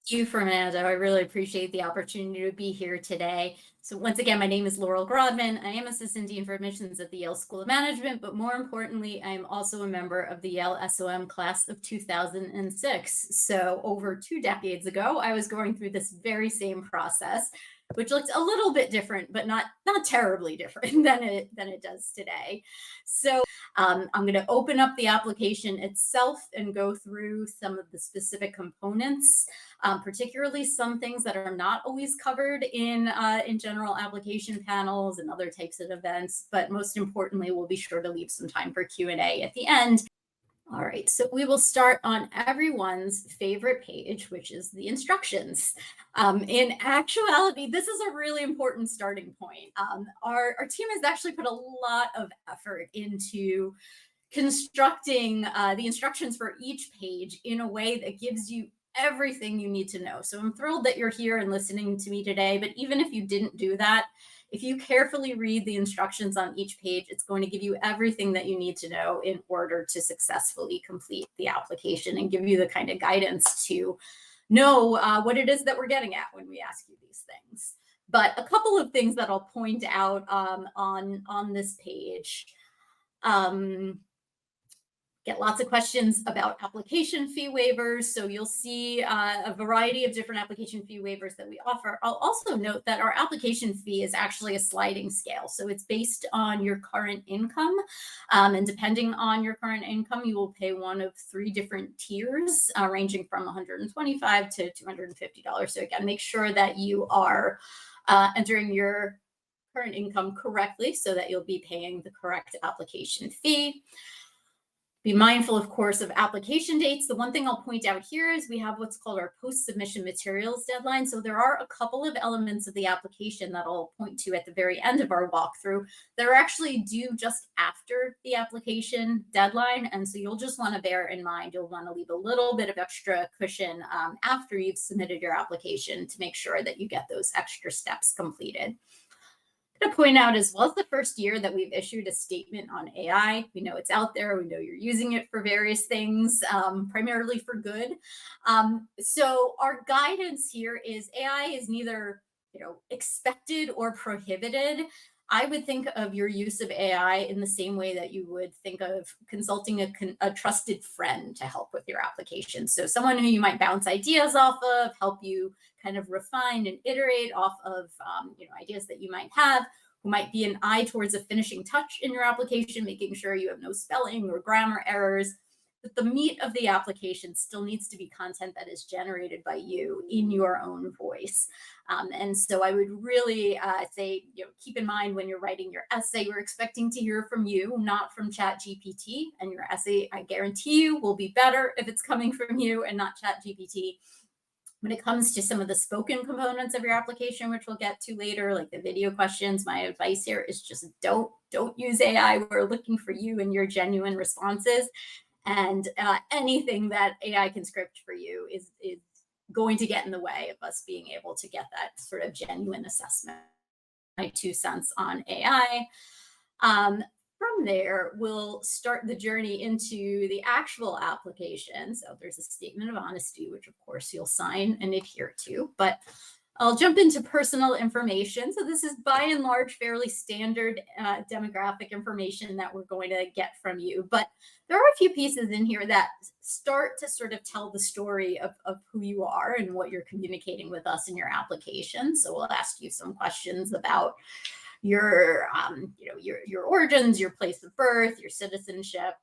You, Fernando. I really appreciate the opportunity to be here today. So once again, my name is Laurel Grodman. I am Assistant Dean for Admissions at the Yale School of Management, but more importantly, I am also a member of the Yale SOM class of 2006. So over 2 decades ago, I was going through this very same process, which looked a little bit different, but not terribly different than it does today. So I'm going to open up the application itself and go through some of the specific components, particularly some things that are not always covered in general application panels and other types of events. But most importantly, we'll be sure to leave some time for Q&A at the end. All right, so we will start on everyone's favorite page, which is the instructions. In actuality, this is a really important starting point. Our team has actually put a lot of effort into constructing the instructions for each page in a way that gives you everything you need to know. So I'm thrilled that you're here and listening to me today, but even if you didn't do that, if you carefully read the instructions on each page, it's going to give you everything that you need to know in order to successfully complete the application and give you the kind of guidance to know what it is that we're getting at when we ask you these things. But a couple of things that I'll point out on this page. Get lots of questions about application fee waivers. So you'll see a variety of different application fee waivers that we offer. I'll also note that our application fee is actually a sliding scale. So it's based on your current income. And depending on your current income, you will pay one of 3 different tiers, ranging from $125 to $250. So again, make sure that you are entering your current income correctly so that you'll be paying the correct application fee. Be mindful, of course, of application dates. The one thing I'll point out here is we have what's called our post-submission materials deadline. So there are a couple of elements of the application that I'll point to at the very end of our walkthrough that are actually due just after the application deadline. And so you'll just want to bear in mind, you'll want to leave a little bit of extra cushion after you've submitted your application to make sure that you get those extra steps completed. To point out as well, it's the first year that we've issued a statement on AI. We know it's out there. We know you're using it for various things, primarily for good. So our guidance here is AI is neither expected or prohibited. I would think of your use of AI in the same way that you would think of consulting a trusted friend to help with your application. So someone who you might bounce ideas off of, help you kind of refine and iterate off of ideas that you might have, who might be an eye towards a finishing touch in your application, making sure you have no spelling or grammar errors. But the meat of the application still needs to be content that is generated by you in your own voice. And so I would really say, keep in mind when you're writing your essay, we're expecting to hear from you, not from ChatGPT. And your essay, I guarantee you, will be better if it's coming from you and not ChatGPT. When it comes to some of the spoken components of your application, which we'll get to later, like the video questions, my advice here is just don't use AI. We're looking for you and your genuine responses. And anything that AI can script for you is going to get in the way of us being able to get that sort of genuine assessment. My 2 cents on AI. From there, we'll start the journey into the actual application. So there's a statement of honesty, which of course you'll sign and adhere to, but I'll jump into personal information. So this is by and large fairly standard demographic information that we're going to get from you. But there are a few pieces in here that start to sort of tell the story of who you are and what you're communicating with us in your application. So we'll ask you some questions about your origins, your place of birth, your citizenship,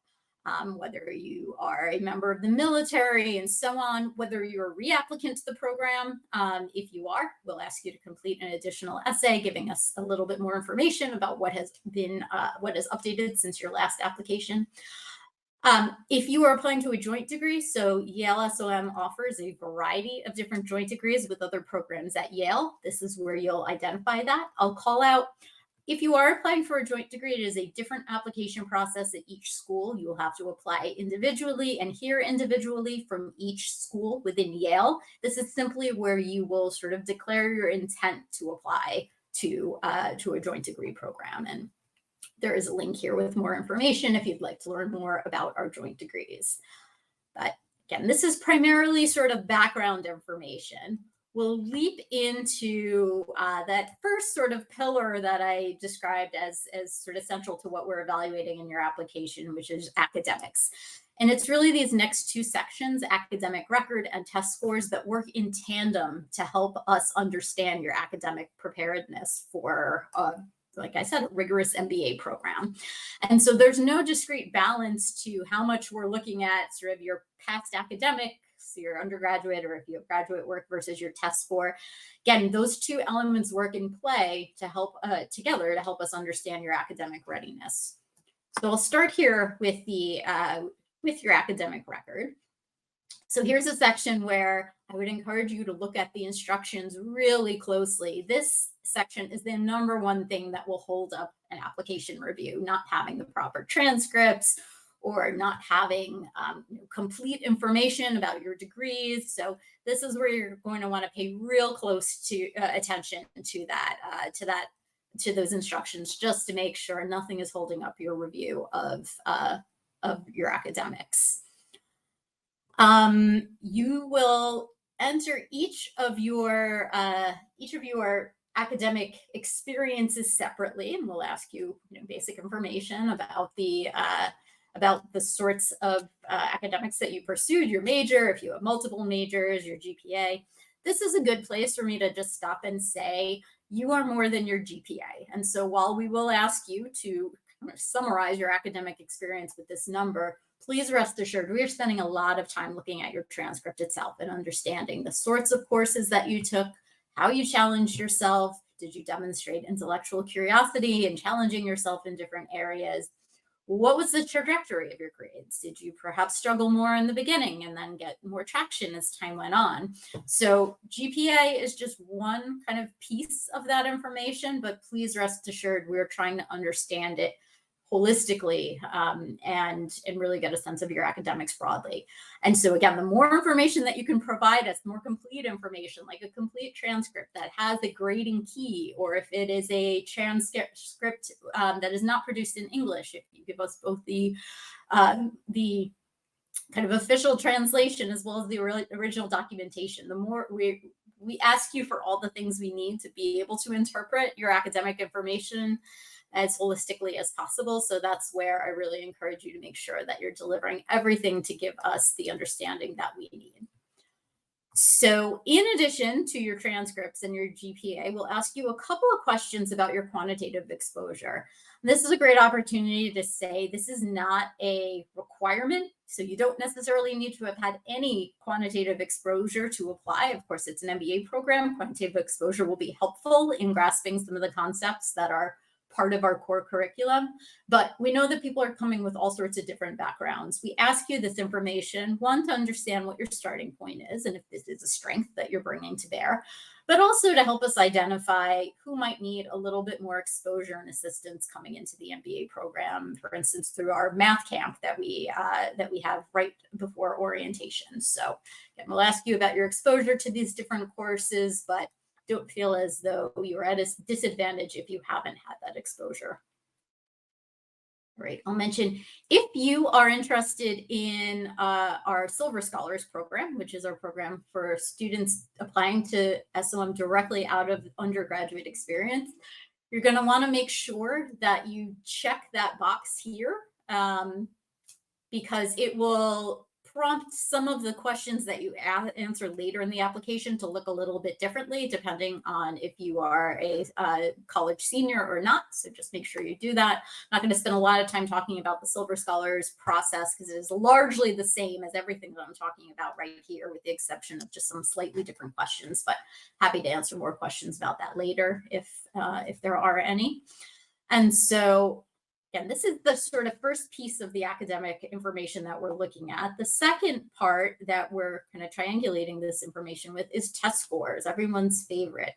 whether you are a member of the military and so on, whether you're a reapplicant to the program. If you are, we'll ask you to complete an additional essay, giving us a little bit more information about what has been, what is updated since your last application. If you are applying to a joint degree, so Yale SOM offers a variety of different joint degrees with other programs at Yale. This is where you'll identify that. I'll call out, if you are applying for a joint degree, it is a different application process at each school. You will have to apply individually and hear individually from each school within Yale. This is simply where you will sort of declare your intent to apply to a joint degree program. And there is a link here with more information if you'd like to learn more about our joint degrees. But again, this is primarily sort of background information. We'll leap into that first sort of pillar that I described as sort of central to what we're evaluating in your application, which is academics. And it's really these next two sections, academic record and test scores, that work in tandem to help us understand your academic preparedness for, like I said, a rigorous MBA program. And so there's no discrete balance to how much we're looking at sort of your past academics, your undergraduate, or if you have graduate work versus your test score. Again, those two elements work in play to help together to help us understand your academic readiness. So I'll start here with the with your academic record. So here's a section where I would encourage you to look at the instructions really closely. This section is the number one thing that will hold up an application review, not having the proper transcripts or not having complete information about your degrees. So this is where you're going to want to pay real close to attention to that, to those instructions, just to make sure nothing is holding up your review of your academics. You will enter each of your academic experiences separately, and we'll ask you, basic information about the sorts of academics that you pursued, your major, if you have multiple majors, your GPA. This is a good place for me to just stop and say, you are more than your GPA. And so while we will ask you to kind of summarize your academic experience with this number, please rest assured we are spending a lot of time looking at your transcript itself and understanding the sorts of courses that you took, how you challenged yourself, did you demonstrate intellectual curiosity and challenging yourself in different areas? What was the trajectory of your grades? Did you perhaps struggle more in the beginning and then get more traction as time went on? So GPA is just one kind of piece of that information, but please rest assured we're trying to understand it holistically and really get a sense of your academics broadly. And so again, the more information that you can provide us, more complete information, like a complete transcript that has a grading key, or if it is a transcript that is not produced in English, if you give us both the kind of official translation as well as the original documentation, the more we ask you for all the things we need to be able to interpret your academic information as holistically as possible. So that's where I really encourage you to make sure that you're delivering everything to give us the understanding that we need. So in addition to your transcripts and your GPA, we'll ask you a couple of questions about your quantitative exposure. This is a great opportunity to say this is not a requirement. So you don't necessarily need to have had any quantitative exposure to apply. Of course, it's an MBA program. Quantitative exposure will be helpful in grasping some of the concepts that are part of our core curriculum, but we know that people are coming with all sorts of different backgrounds. We ask you this information, one, to understand what your starting point is, and if this is a strength that you're bringing to bear, but also to help us identify who might need a little bit more exposure and assistance coming into the MBA program, for instance, through our math camp that we have right before orientation. So again, we'll ask you about your exposure to these different courses, but don't feel as though you're at a disadvantage if you haven't had that exposure. All right, I'll mention, if you are interested in our Silver Scholars program, which is our program for students applying to SOM directly out of undergraduate experience, you're going to want to make sure that you check that box here because it will prompt some of the questions that you answer later in the application to look a little bit differently, depending on if you are a college senior or not. So just make sure you do that. I'm not going to spend a lot of time talking about the Silver Scholars process because it is largely the same as everything that I'm talking about right here, with the exception of just some slightly different questions, but happy to answer more questions about that later if there are any. And so again, this is the sort of first piece of the academic information that we're looking at. The second part that we're kind of triangulating this information with is test scores, everyone's favorite.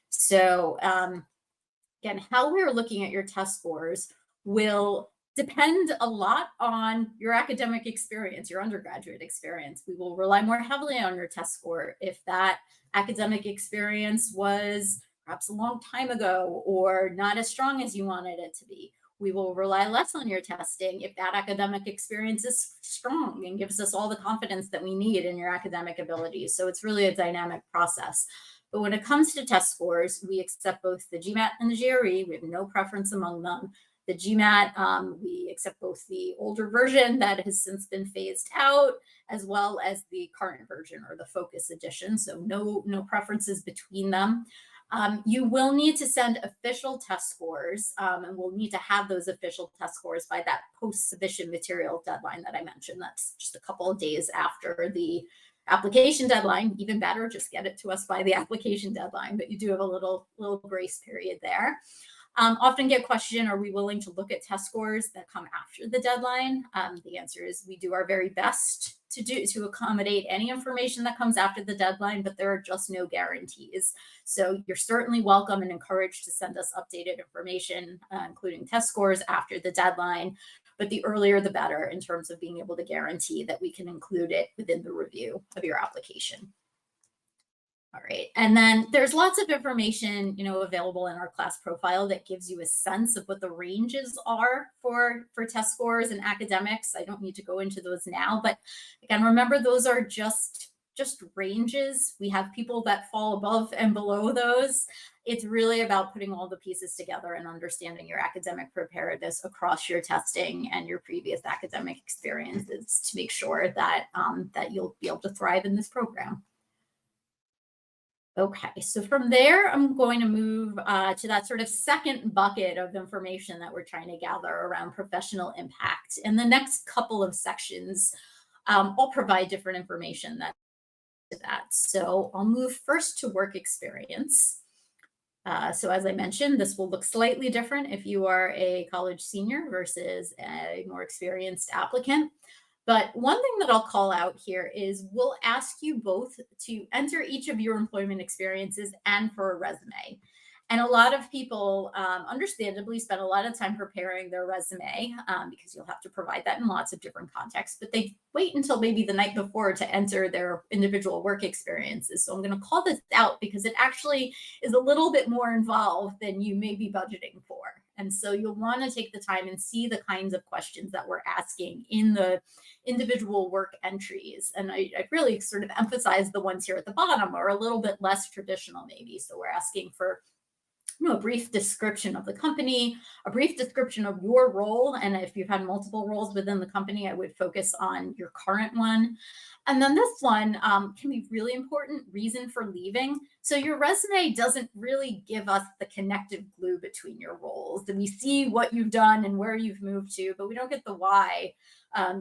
So again, how we're looking at your test scores will depend a lot on your academic experience, your undergraduate experience. We will rely more heavily on your test score if that academic experience was perhaps a long time ago or not as strong as you wanted it to be. We will rely less on your testing if that academic experience is strong and gives us all the confidence that we need in your academic abilities. So it's really a dynamic process. But when it comes to test scores, we accept both the GMAT and the GRE. We have no preference among them. The GMAT, we accept both the older version that has since been phased out, as well as the current version or the Focus edition. So no preferences between them. You will need to send official test scores, and we'll need to have those official test scores by that post-submission material deadline that I mentioned. That's just a couple of days after the application deadline. Even better, just get it to us by the application deadline, but you do have a little grace period there. Often get questioned, are we willing to look at test scores that come after the deadline? The answer is we do our very best to accommodate any information that comes after the deadline, but there are just no guarantees. So you're certainly welcome and encouraged to send us updated information, including test scores after the deadline. But the earlier, the better in terms of being able to guarantee that we can include it within the review of your application. All right, and then there's lots of information, available in our class profile that gives you a sense of what the ranges are for test scores and academics. I don't need to go into those now, but again, remember those are just ranges. We have people that fall above and below those. It's really about putting all the pieces together and understanding your academic preparedness across your testing and your previous academic experiences to make sure that that you'll be able to thrive in this program. Okay, so from there, I'm going to move to that sort of second bucket of information that we're trying to gather around professional impact. And the next couple of sections, I'll provide different information to that. So I'll move first to work experience. So as I mentioned, this will look slightly different if you are a college senior versus a more experienced applicant. But one thing that I'll call out here is we'll ask you both to enter each of your employment experiences and for a resume. And a lot of people, understandably, spend a lot of time preparing their resume because you'll have to provide that in lots of different contexts, but they wait until maybe the night before to enter their individual work experiences. So I'm going to call this out because it actually is a little bit more involved than you may be budgeting for. And so you'll want to take the time and see the kinds of questions that we're asking in the individual work entries. And I really sort of emphasize the ones here at the bottom are a little bit less traditional maybe. So we're asking for a brief description of the company, a brief description of your role. And if you've had multiple roles within the company, I would focus on your current one. And then this one can be really important, reason for leaving. So your resume doesn't really give us the connective glue between your roles. And we see what you've done and where you've moved to, but we don't get the why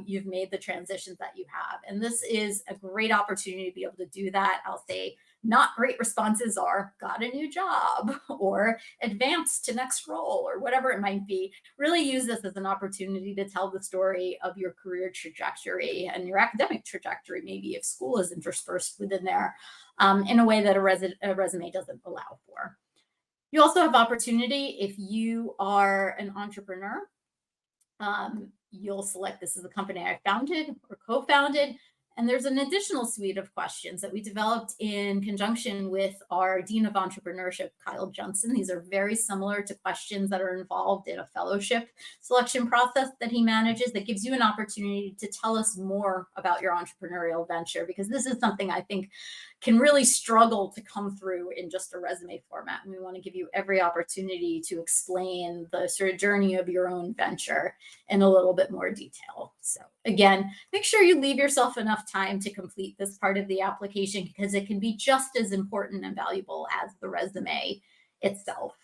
you've made the transitions that you have. And this is a great opportunity to be able to do that. I'll say not great responses are got a new job or advanced to next role or whatever it might be. Really use this as an opportunity to tell the story of your career trajectory and your academic trajectory, maybe if school is interspersed within there in a way that a resume doesn't allow for. You also have opportunity if you are an entrepreneur. You'll select this is the company I founded or co-founded. And there's an additional suite of questions that we developed in conjunction with our Dean of Entrepreneurship, Kyle Johnson. These are very similar to questions that are involved in a fellowship selection process that he manages that gives you an opportunity to tell us more about your entrepreneurial venture, because this is something I think can really struggle to come through in just a resume format. And we want to give you every opportunity to explain the sort of journey of your own venture in a little bit more detail. So again, make sure you leave yourself enough time to complete this part of the application because it can be just as important and valuable as the resume itself.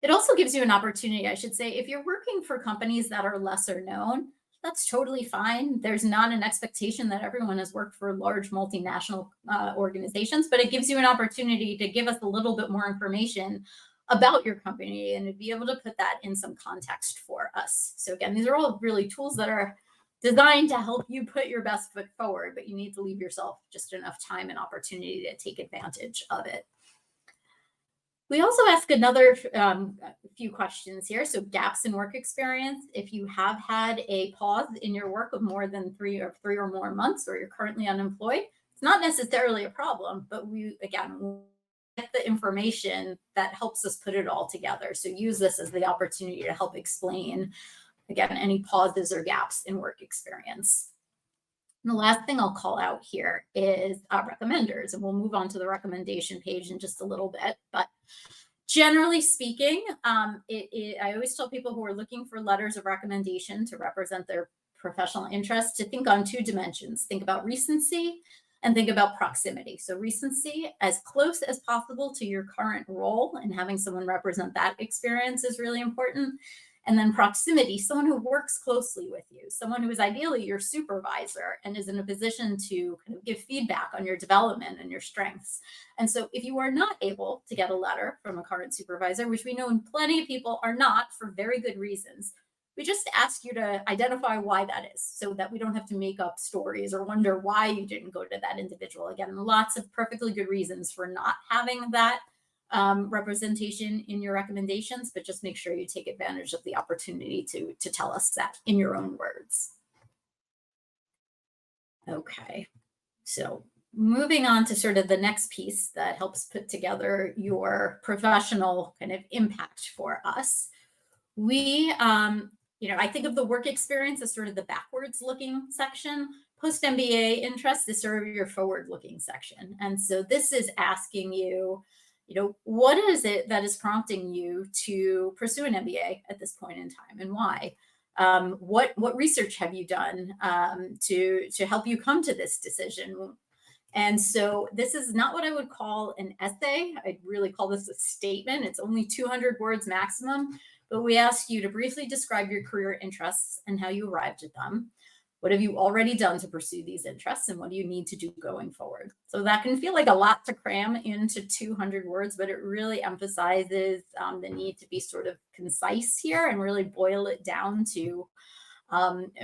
It also gives you an opportunity, I should say, if you're working for companies that are lesser known, that's totally fine. There's not an expectation that everyone has worked for large multinational organizations, but it gives you an opportunity to give us a little bit more information about your company and to be able to put that in some context for us. So again, these are all really tools that are designed to help you put your best foot forward, but you need to leave yourself just enough time and opportunity to take advantage of it. We also ask another few questions here. So gaps in work experience. If you have had a pause in your work of more than three or more months, or you're currently unemployed, it's not necessarily a problem, but we, again, the information that helps us put it all together. So use this as the opportunity to help explain, again, any pauses or gaps in work experience. And the last thing I'll call out here is recommenders, and we'll move on to the recommendation page in just a little bit. But generally speaking, I always tell people who are looking for letters of recommendation to represent their professional interests to think on 2 dimensions. Think about recency and think about proximity. So recency, as close as possible to your current role, and having someone represent that experience is really important. And then proximity, someone who works closely with you, someone who is ideally your supervisor and is in a position to kind of give feedback on your development and your strengths. And so if you are not able to get a letter from a current supervisor, which we know plenty of people are not for very good reasons, we just ask you to identify why that is, so that we don't have to make up stories or wonder why you didn't go to that individual. Again, lots of perfectly good reasons for not having that representation in your recommendations, but just make sure you take advantage of the opportunity to tell us that in your own words. Okay, so moving on to sort of the next piece that helps put together your professional kind of impact for us. We, I think of the work experience as sort of the backwards looking section. Post MBA interest is sort of your forward looking section. And so this is asking you, what is it that is prompting you to pursue an MBA at this point in time, and why? What research have you done to help you come to this decision? And so this is not what I would call an essay. I'd really call this a statement. It's only 200 words maximum, but we ask you to briefly describe your career interests and how you arrived at them. What have you already done to pursue these interests, and what do you need to do going forward? So that can feel like a lot to cram into 200 words, but it really emphasizes the need to be sort of concise here and really boil it down to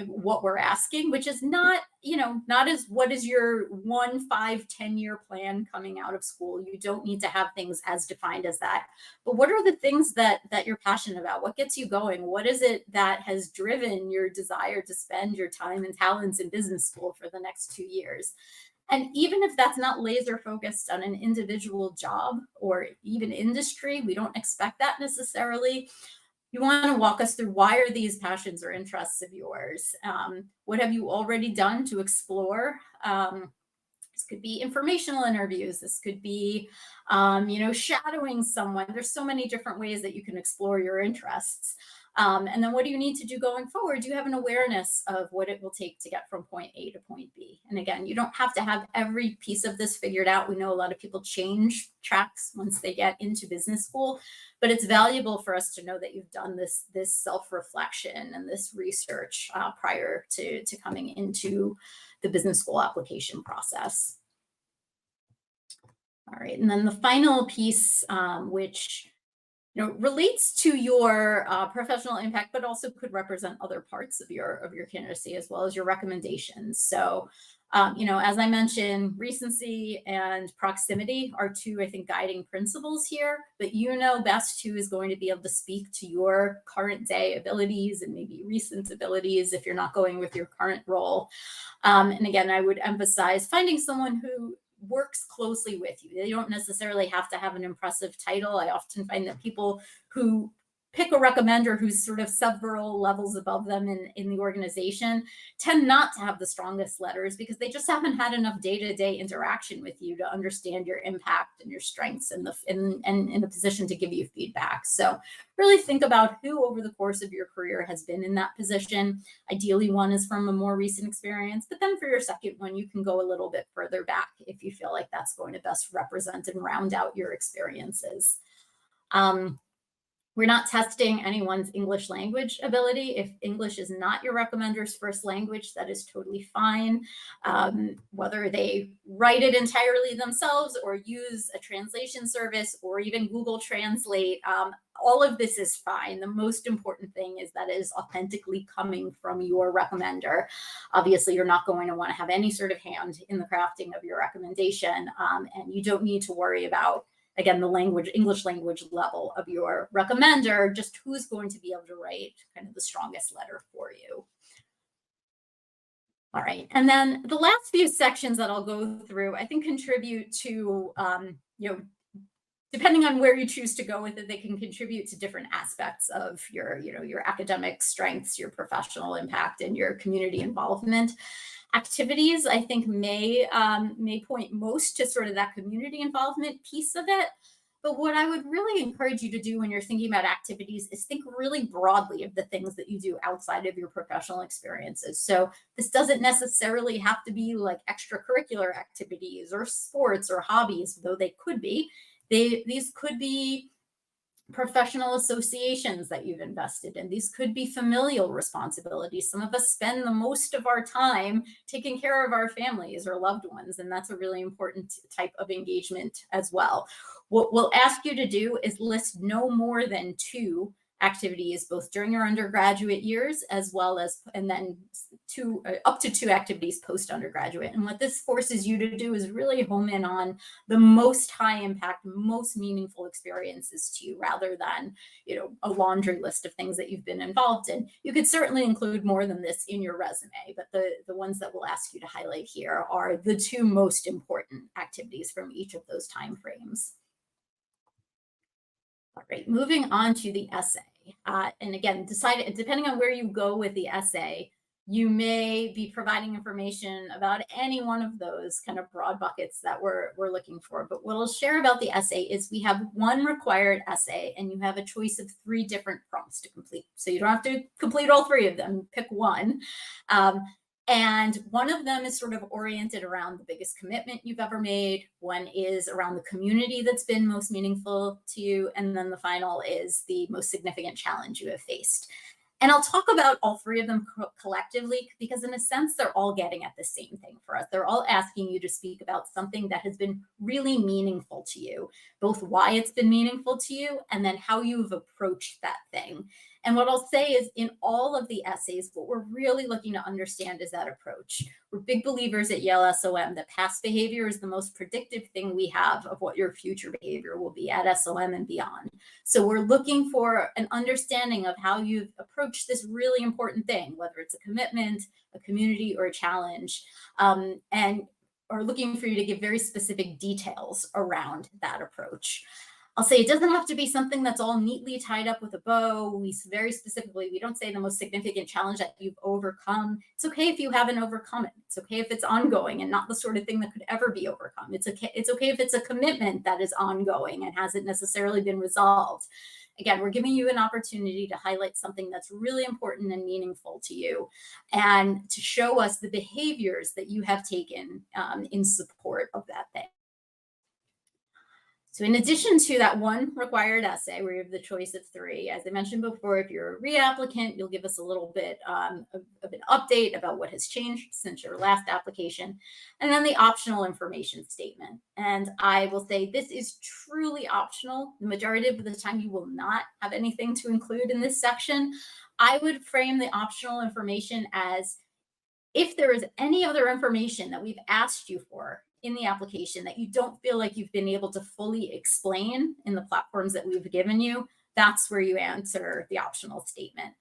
what we're asking, which is not as what is your 1, 5, 10-year plan coming out of school. You don't need to have things as defined as that. But what are the things that you're passionate about? What gets you going? What is it that has driven your desire to spend your time and talents in business school for the next 2 years? And even if that's not laser focused on an individual job or even industry, we don't expect that necessarily. You want to walk us through, why are these passions or interests of yours? What have you already done to explore? This could be informational interviews. This could be, shadowing someone. There's so many different ways that you can explore your interests. And then what do you need to do going forward? Do you have an awareness of what it will take to get from point A to point B? And again, you don't have to have every piece of this figured out. We know a lot of people change tracks once they get into business school, but it's valuable for us to know that you've done this self-reflection and this research prior to coming into the business school application process. All right, and then the final piece, which relates to your professional impact, but also could represent other parts of your candidacy, as well as your recommendations. So, as I mentioned, recency and proximity are 2, I think, guiding principles here, but best who is going to be able to speak to your current day abilities and maybe recent abilities if you're not going with your current role. And again, I would emphasize finding someone who works closely with you. They don't necessarily have to have an impressive title. I often find that people who pick a recommender who's sort of several levels above them in the organization tend not to have the strongest letters, because they just haven't had enough day-to-day interaction with you to understand your impact and your strengths and in a position to give you feedback. So really think about who over the course of your career has been in that position. Ideally, one is from a more recent experience, but then for your second one, you can go a little bit further back if you feel like that's going to best represent and round out your experiences. We're not testing anyone's English language ability. If English is not your recommender's first language, that is totally fine. Whether they write it entirely themselves or use a translation service or even Google Translate, all of this is fine. The most important thing is that it is authentically coming from your recommender. Obviously, you're not going to want to have any sort of hand in the crafting of your recommendation, and you don't need to worry about, again, the English language level of your recommender, just who's going to be able to write kind of the strongest letter for you. All right, and then the last few sections that I'll go through, I think, contribute to, depending on where you choose to go with it, they can contribute to different aspects of your, your academic strengths, your professional impact, and your community involvement. Activities, I think, may point most to sort of that community involvement piece of it. But what I would really encourage you to do when you're thinking about activities is think really broadly of the things that you do outside of your professional experiences. So this doesn't necessarily have to be like extracurricular activities or sports or hobbies, though they could be. These could be professional associations that you've invested in. These could be familial responsibilities. Some of us spend the most of our time taking care of our families or loved ones, and that's a really important type of engagement as well. What we'll ask you to do is list no more than 2 activities, both during your undergraduate years, as well as, and then up to 2 activities post-undergraduate. And what this forces you to do is really home in on the most high impact, most meaningful experiences to you, rather than, a laundry list of things that you've been involved in. You could certainly include more than this in your resume, but the ones that we'll ask you to highlight here are the 2 most important activities from each of those time frames. All right, moving on to the essay. And again, depending on where you go with the essay, you may be providing information about any one of those kind of broad buckets that we're looking for. But what I'll share about the essay is we have 1 required essay, and you have a choice of 3 different prompts to complete. So you don't have to complete all 3 of them, pick one. And one of them is sort of oriented around the biggest commitment you've ever made. One is around the community that's been most meaningful to you. And then the final is the most significant challenge you have faced. And I'll talk about all 3 of them collectively, because in a sense, they're all getting at the same thing for us. They're all asking you to speak about something that has been really meaningful to you, both why it's been meaningful to you and then how you've approached that thing. And what I'll say is, in all of the essays, what we're really looking to understand is that approach. We're big believers at Yale SOM that past behavior is the most predictive thing we have of what your future behavior will be at SOM and beyond. So we're looking for an understanding of how you've approached this really important thing, whether it's a commitment, a community, or a challenge, and are looking for you to give very specific details around that approach. I'll say it doesn't have to be something that's all neatly tied up with a bow. We very specifically, we don't say the most significant challenge that you've overcome. It's okay if you haven't overcome it. It's okay if it's ongoing and not the sort of thing that could ever be overcome. It's okay if it's a commitment that is ongoing and hasn't necessarily been resolved. Again, we're giving you an opportunity to highlight something that's really important and meaningful to you, and to show us the behaviors that you have taken in support of that thing. So in addition to that 1 required essay, where you have the choice of 3, as I mentioned before, if you're a reapplicant, you'll give us a little bit of an update about what has changed since your last application, and then the optional information statement. And I will say this is truly optional. The majority of the time you will not have anything to include in this section. I would frame the optional information as, if there is any other information that we've asked you for in the application that you don't feel like you've been able to fully explain in the platforms that we've given you, that's where you answer the optional statement.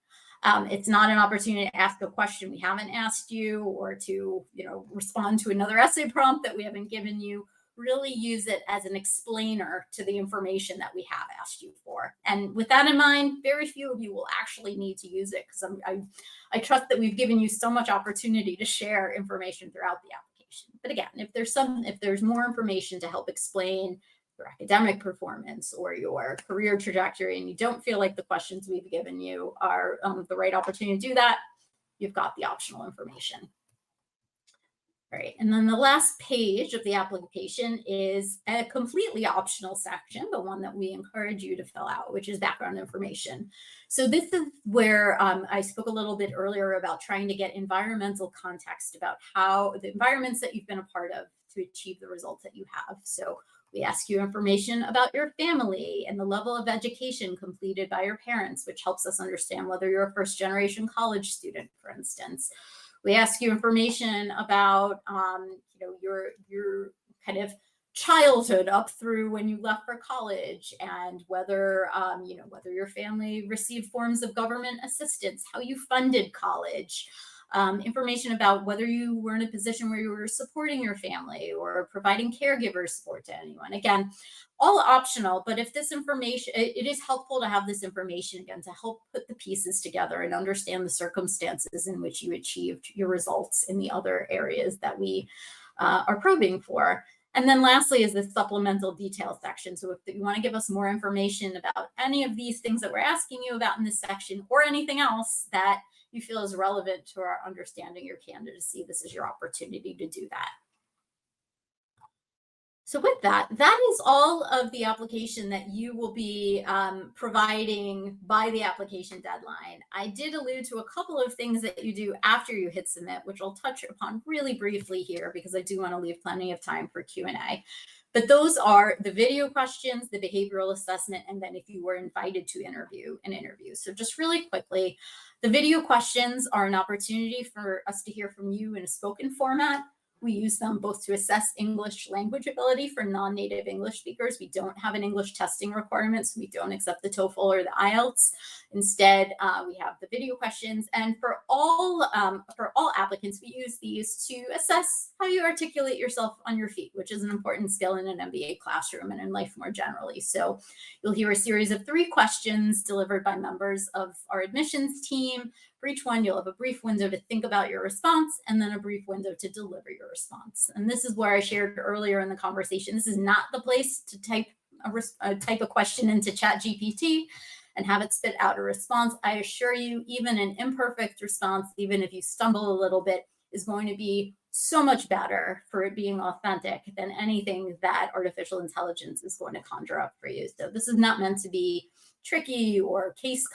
It's not an opportunity to ask a question we haven't asked you, or to, respond to another essay prompt that we haven't given you. Really use it as an explainer to the information that we have asked you for. And with that in mind, very few of you will actually need to use it, because I trust that we've given you so much opportunity to share information throughout the application. But again, if there's more information to help explain your academic performance or your career trajectory, and you don't feel like the questions we've given you are the right opportunity to do that, you've got the optional information. All right, and then the last page of the application is a completely optional section, but one that we encourage you to fill out, which is background information. So this is where I spoke a little bit earlier about trying to get environmental context about how the environments that you've been a part of to achieve the results that you have. So we ask you information about your family and the level of education completed by your parents, which helps us understand whether you're a first-generation college student, for instance. We ask you information about, your kind of childhood up through when you left for college, and whether your family received forms of government assistance, how you funded college, information about whether you were in a position where you were supporting your family or providing caregiver support to anyone. Again, all optional, but if this information, it is helpful to have this information again to help put the pieces together and understand the circumstances in which you achieved your results in the other areas that we are probing for. And then lastly is the supplemental details section. So if you want to give us more information about any of these things that we're asking you about in this section or anything else that you feel is relevant to our understanding your candidacy, this is your opportunity to do that. So with that, that is all of the application that you will be providing by the application deadline. I did allude to a couple of things that you do after you hit submit, which I'll touch upon really briefly here because I do want to leave plenty of time for Q&A. But those are the video questions, the behavioral assessment, and then if you were invited to interview, an interview. So just really quickly, the video questions are an opportunity for us to hear from you in a spoken format. We use them both to assess English language ability for non-native English speakers. We don't have an English testing requirement, so we don't accept the TOEFL or the IELTS. Instead, we have the video questions. And for all applicants, we use these to assess how you articulate yourself on your feet, which is an important skill in an MBA classroom and in life more generally. So you'll hear a series of 3 questions delivered by members of our admissions team. For each one, you'll have a brief window to think about your response and then a brief window to deliver your response. And this is where I shared earlier in the conversation. This is not the place to type a question into ChatGPT and have it spit out a response. I assure you, even an imperfect response, even if you stumble a little bit, is going to be so much better for it being authentic than anything that artificial intelligence is going to conjure up for you. So this is not meant to be tricky or case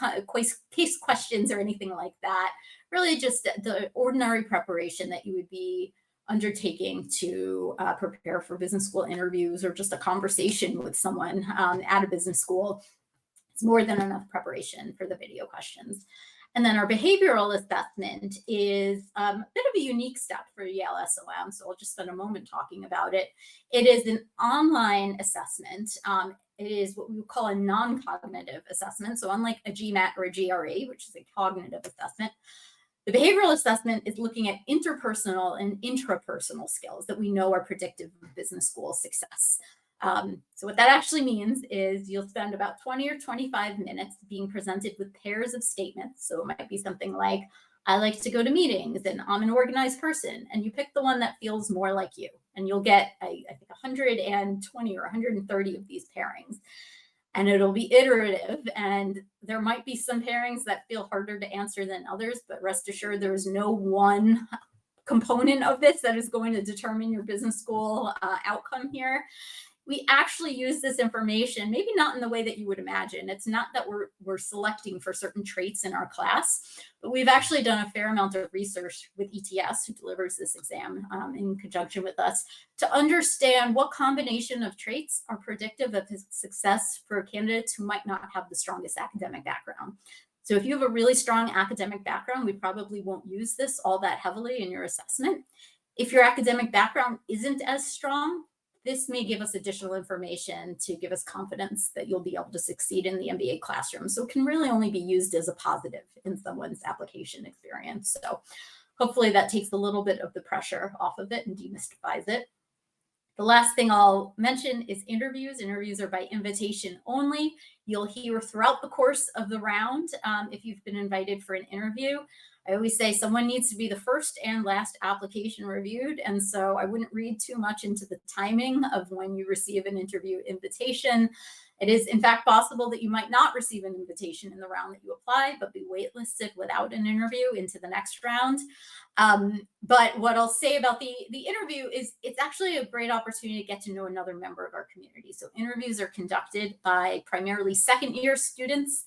questions or anything like that. Really just the ordinary preparation that you would be undertaking to prepare for business school interviews or just a conversation with someone at a business school. It's more than enough preparation for the video questions. And then our behavioral assessment is a bit of a unique step for Yale SOM, so I'll just spend a moment talking about it. It is an online assessment. It is what we would call a non-cognitive assessment. So unlike a GMAT or a GRE, which is a cognitive assessment, the behavioral assessment is looking at interpersonal and intrapersonal skills that we know are predictive of business school success. So what that actually means is you'll spend about 20 or 25 minutes being presented with pairs of statements. So it might be something like, I like to go to meetings and I'm an organized person. And you pick the one that feels more like you. And you'll get, I think, 120 or 130 of these pairings. And it'll be iterative. And there might be some pairings that feel harder to answer than others, but rest assured there is no one component of this that is going to determine your business school outcome here. We actually use this information, maybe not in the way that you would imagine. It's not that we're selecting for certain traits in our class, but we've actually done a fair amount of research with ETS, who delivers this exam in conjunction with us, to understand what combination of traits are predictive of success for candidates who might not have the strongest academic background. So if you have a really strong academic background, we probably won't use this all that heavily in your assessment. If your academic background isn't as strong, this may give us additional information to give us confidence that you'll be able to succeed in the MBA classroom. So it can really only be used as a positive in someone's application experience. So hopefully that takes a little bit of the pressure off of it and demystifies it. The last thing I'll mention is interviews. Interviews are by invitation only. You'll hear throughout the course of the round if you've been invited for an interview. I always say someone needs to be the first and last application reviewed. And so I wouldn't read too much into the timing of when you receive an interview invitation. It is, in fact, possible that you might not receive an invitation in the round that you apply, but be waitlisted without an interview into the next round. But what I'll say about the interview is it's actually a great opportunity to get to know another member of our community. So interviews are conducted by primarily second-year students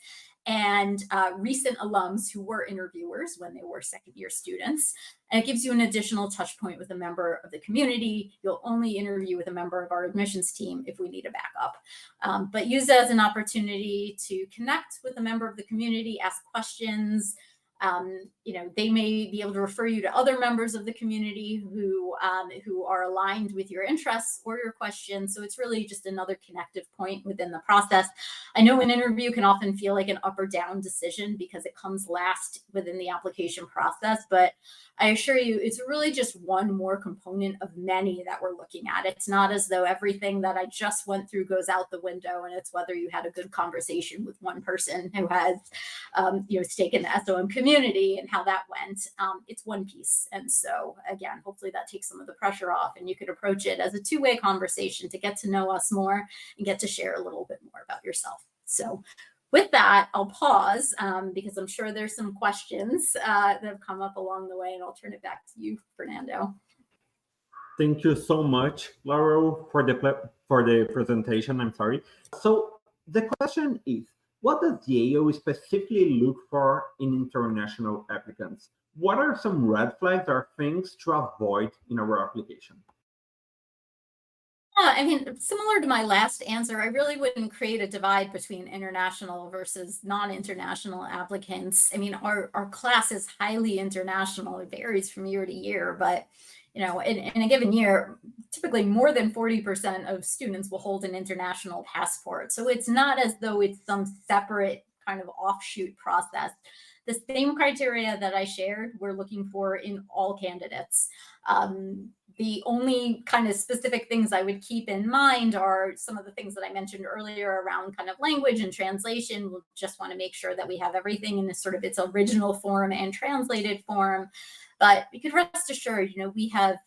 and recent alums who were interviewers when they were second-year students. And it gives you an additional touch point with a member of the community. You'll only interview with a member of our admissions team if we need a backup. But use it as an opportunity to connect with a member of the community, ask questions, They may be able to refer you to other members of the community who are aligned with your interests or your questions. So it's really just another connective point within the process. I know an interview can often feel like an up or down decision because it comes last within the application process, but I assure you, it's really just one more component of many that we're looking at. It's not as though everything that I just went through goes out the window, and it's whether you had a good conversation with one person who has, stake in the SOM community and how that went. It's one piece. And so again, hopefully that takes some of the pressure off, and you could approach it as a two-way conversation to get to know us more and get to share a little bit more about yourself. So with that, I'll pause because I'm sure there's some questions that have come up along the way, and I'll turn it back to you, Fernando. Thank you so much, Laurel, for the presentation. I'm sorry. So the question is, what does Yale specifically look for in international applicants? What are some red flags or things to avoid in our application? Similar to my last answer, I really wouldn't create a divide between international versus non-international applicants. Our class is highly international. It varies from year to year, but in a given year, typically more than 40% of students will hold an international passport. So it's not as though it's some separate kind of offshoot process. The same criteria that I shared, we're looking for in all candidates. The only kind of specific things I would keep in mind are some of the things that I mentioned earlier around kind of language and translation. We'll just want to make sure that we have everything in this sort of its original form and translated form. But you could rest assured, we have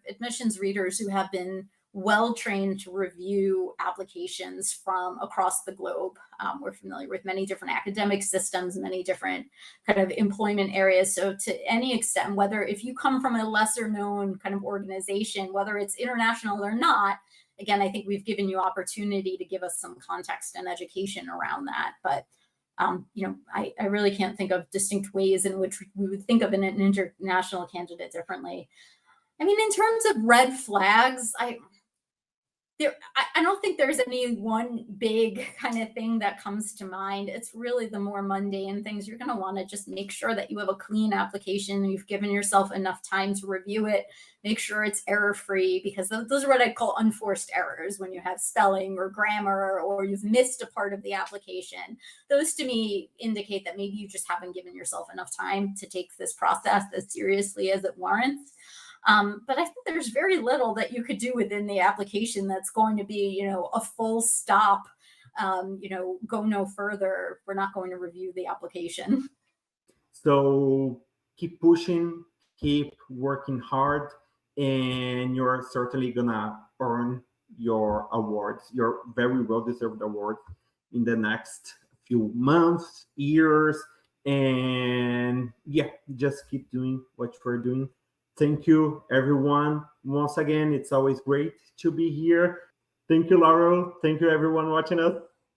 admissions readers who have been well trained to review applications from across the globe. We're familiar with many different academic systems, many different kind of employment areas. So to any extent, whether if you come from a lesser known kind of organization, whether it's international or not, again, I think we've given you opportunity to give us some context and education around that. But I really can't think of distinct ways in which we would think of an international candidate differently. In terms of red flags, I don't think there's any one big kind of thing that comes to mind. It's really the more mundane things. You're going to want to just make sure that you have a clean application. You've given yourself enough time to review it. Make sure it's error-free, because those are what I call unforced errors, when you have spelling or grammar or you've missed a part of the application. Those to me indicate that maybe you just haven't given yourself enough time to take this process as seriously as it warrants. But I think there's very little that you could do within the application that's going to be, a full stop, go no further. We're not going to review the application. So keep pushing, keep working hard, and you're certainly gonna earn your awards, your very well-deserved awards in the next few months, years, and yeah, just keep doing what you're doing. Thank you, everyone. Once again, it's always great to be here. Thank you, Laurel. Thank you, everyone watching us.